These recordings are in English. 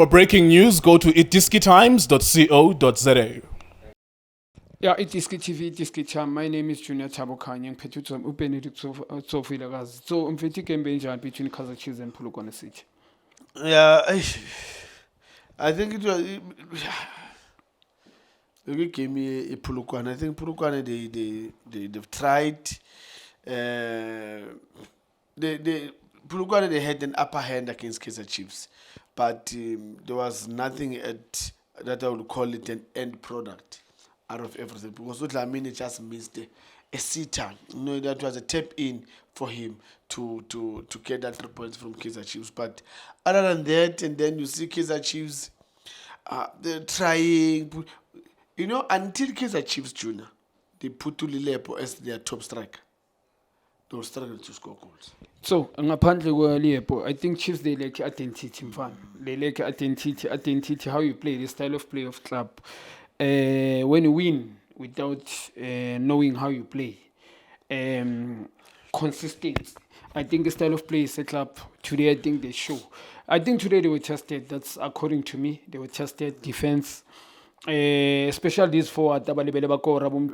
For breaking news, go to itiskitimes.co.za. Yeah, it is TV, it is Time. My name is Junior Tabokanya, Petutum, Ubenedict Sofilagaz. So, Umfiti can be between Kaizer Chiefs and Polokwane City. Yeah, I think it was. We gave me a Polokwane. I think Polokwane they've tried. They Polokwane they had an upper hand against Kaizer Chiefs, but there was nothing at that I would call it an end product out of everything because Dlamini just missed a sitter. You know, that was a tap in for him to get that 3 points from Kaizer Chiefs. But other than that, and then you see Kaizer Chiefs, they're trying. You know, until Kaizer Chiefs Junior, they put Tulilepo as their top striker. They were struggling to score goals. So, ngaphandle kwalepo, I think Chiefs they lack identity, mfana. They lack identity, how you play, the style of play of club. When you win without knowing how you play, consistent. I think the style of play is set up today. I think they show. I think today they were tested. That's according to me. They were tested. Defense, especially these forward. Tabalibele bako Rabum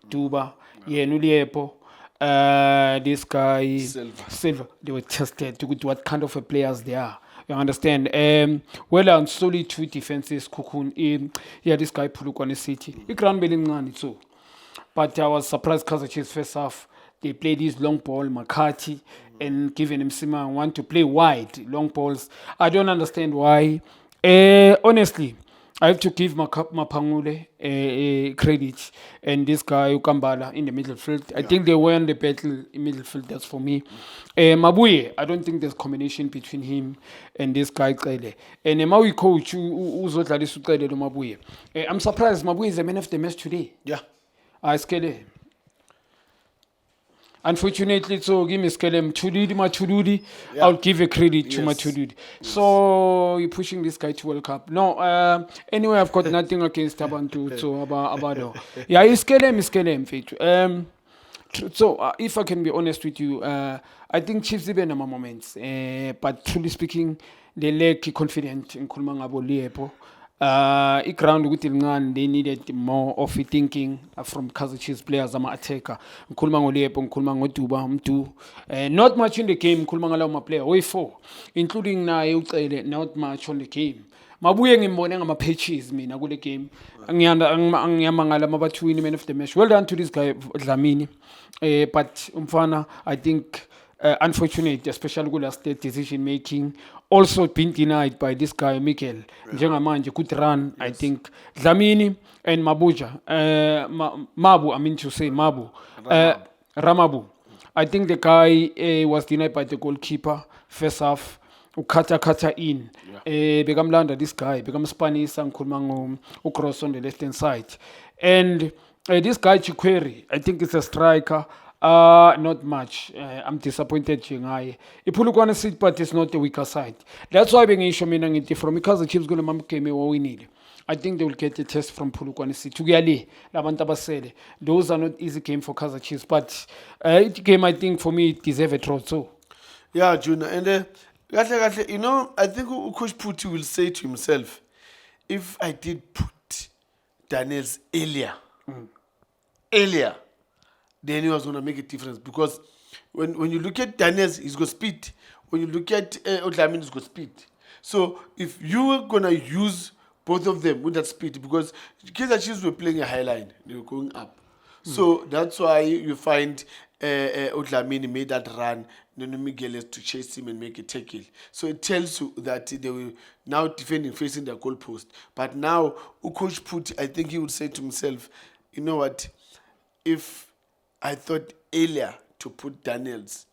Tuba, Nuliepo. This guy Silva. They were tested to what kind of a players they are. You understand? Well, on solely two defenses, Kukun. This guy Polokwane City. He ground building too. But I was surprised Kaizer Chiefs first half. They played this long ball, McCarthy, and given him Sima want to play wide, long balls. I don't understand why. Honestly, I have to give Mapangule credit and this guy Ukambala in the middle field. I think they won the battle in middle field. That's for me. Mabuye, I don't think there's combination between him and this guy Kele. And Maui coach Uzotladis Mabuye. I'm surprised Mabuye is the man of the match today. Yeah. I Skele. Unfortunately, so give me Skele Machududi. I'll give a credit to Machududi. So you're pushing this guy to World Cup. No, anyway, I've got nothing against Tabantu. So about yeah, it's Skele. So if I can be honest with you, I think Chiefs even have moments. But truly speaking, they lack confidence in Kulmangabo Liepo. Ground with Ilngan, they needed more of a thinking from Kaizer Chiefs players. I'm attacker. Kulmango Liepo, Kulmango Tuba, not much in the game. Kulmangala my player, way four, including not much on the game. Mabuye ngimbone ngama-patches mina kule game. Ngiyamangala mabathu win man of the match. Well done to this guy Dlamini. But umfana, I think unfortunate, especially with last decision making, also been denied by this guy Mikel. Njengamanje could run. I think Dlamini and Mabuja, Mabu. I mean to say Mabu, Ramabu. I think the guy was denied by the goalkeeper first half. Ukata in. Become Landa, this guy, become Spanish and Kulmango, cross on the left hand side. And this guy Chikweri, I think it's a striker. Not much. I'm disappointed. Ipulukwana City, but it's not the weaker side. That's why being issuing from because the Chiefs going to make what we need. I think they will get a test from Polokwane City. Those are not easy game for Kaizer Chiefs, but it game I think for me it deserves a draw too. Yeah, Junior, and you know, I think Coach Putti will say to himself, if I did put Daniels earlier, then he was going to make a difference. Because when you look at Daniels, he's got speed. When you look at Odlamin, he's got speed. So if you were going to use both of them with that speed, because Kaizer Chiefs were playing a high line, they were going up. So that's why you find Odlamini made that run, Nuno Miguel has to chase him and make a tackle. So it tells you that they were now defending, facing their goalpost. But now, Coach Putti, I think he would say to himself, you know what, if I thought earlier to put Daniels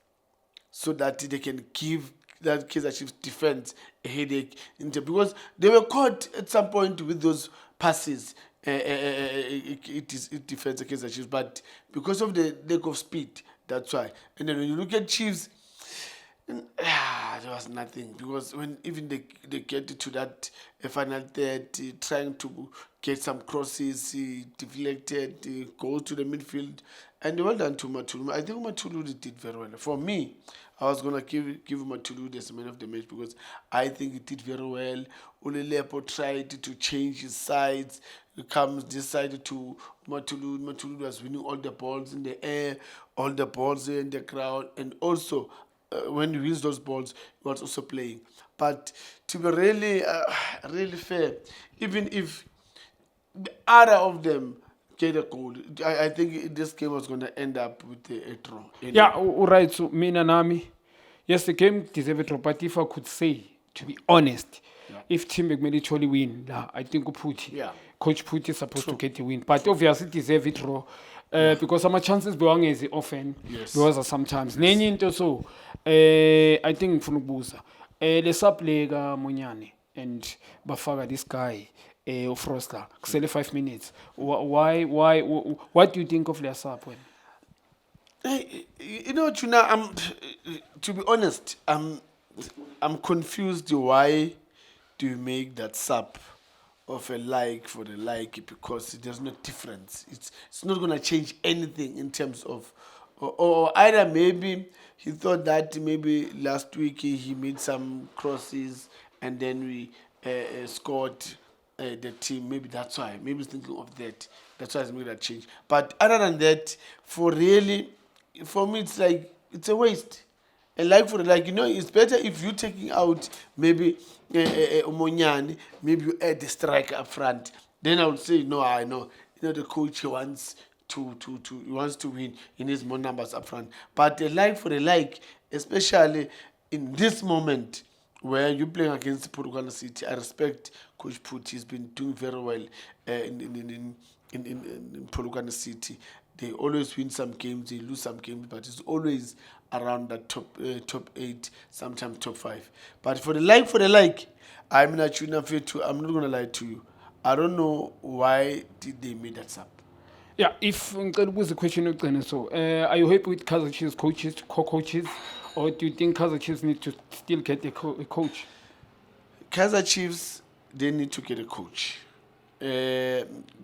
so that they can give that Kaizer Chiefs defense a headache, because they were caught at some point with those passes. It defends against the Chiefs, but because of the lack of speed, that's why. And then when you look at Chiefs, there was nothing, because when even they get to that final third, trying to get some crosses, deflected, go to the midfield, and well done to Matulu. I think Matulu did very well. For me, I was gonna give Matulude as man of the match because I think he did very well. Ulilepo tried to change his sides. He comes decided to Matulude. Matulude was winning all the balls in the air, all the balls in the crowd, and also when he wins those balls, he was also playing. But to be really, really fair, even if the other of them get a goal, I think this game was going to end up with a draw. Anyway. Yeah, right. So, Mina Nami, yes, the game deserved a draw, but if I could say, to be honest, if Team McMillan actually win, I think Yeah. Coach Putti is supposed to get the win. But obviously, deserve it draw. Because some chances belong as often, Yes. because sometimes. Nenye into so, I think ngifuna ukubuza. Lesaplega Munyane and Bafaga, this guy, Frosler, kusele 5 minutes. What do you think of their sub? Hey, you know, Tuna, to be honest, I'm confused why do you make that sub of a like for the like, because there's no difference. It's not gonna change anything in terms of, or either maybe he thought that maybe last week he made some crosses and then we scored the team. Maybe that's why. Maybe he's thinking of that. That's why he's made that change. But other than that, for me, it's like it's a waste. And like for like, it's better if you're taking out maybe Omonyani, maybe you add the striker up front. Then I would say, no, I know. The coach he wants to win. He needs more numbers up front. But a like for a like, especially in this moment where you're playing against Polokwane City, I respect Coach Putti. He's been doing very well in Polokwane City. They always win some games, they lose some games, but it's always around the top 8, sometimes top 5. But for the like, I'm not gonna lie to you. I don't know why did they make that up. Yeah, if was the question, so are you happy with Kaizer Chiefs coaches, co-coaches, or do you think Kaizer Chiefs need to still get a coach? Kaizer Chiefs, they need to get a coach.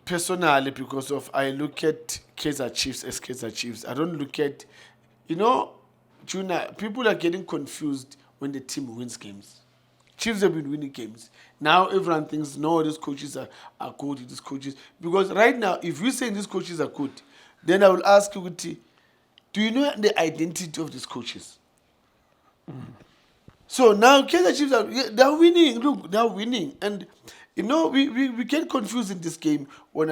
Personally, because of I look at Kaizer Chiefs as Kaizer Chiefs. I don't look at, Juna, people are getting confused when the team wins games. Chiefs have been winning games. Now everyone thinks, no, these coaches are good, these coaches. Because right now, if you're saying these coaches are good, then I will ask you, do you know the identity of these coaches? So now Kaizer Chiefs they're winning. Look, they're winning. And we get confused in this game when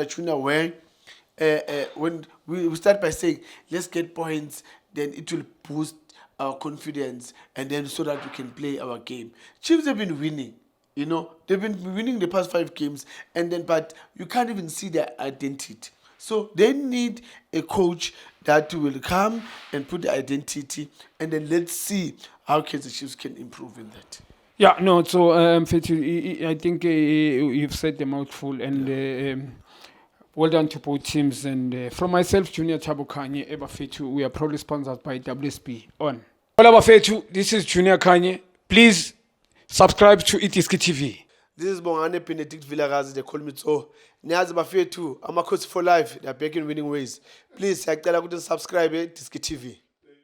when we start by saying, let's get points, then it will boost our confidence, and then so that we can play our game. Chiefs have been winning. They've been winning the past 5 games, but you can't even see their identity. So they need a coach that will come and put the identity, and then let's see how Kaizer Chiefs can improve in that. Yeah, no, so Fetu, I think you've said the mouthful, and well done to both teams. And from myself, Junior Thabo Kanye, Eba Fetu, we are proudly sponsored by WSB. On. Eba Fetu, this is Junior Kanye. Please subscribe to Itiski TV. This is Bongane Benedict Vilakazi, they call me so. Niyazi bafethu, Amakhosi for life, they are back in winning ways. Please, siyacela ukuthi subscribe Itiski TV.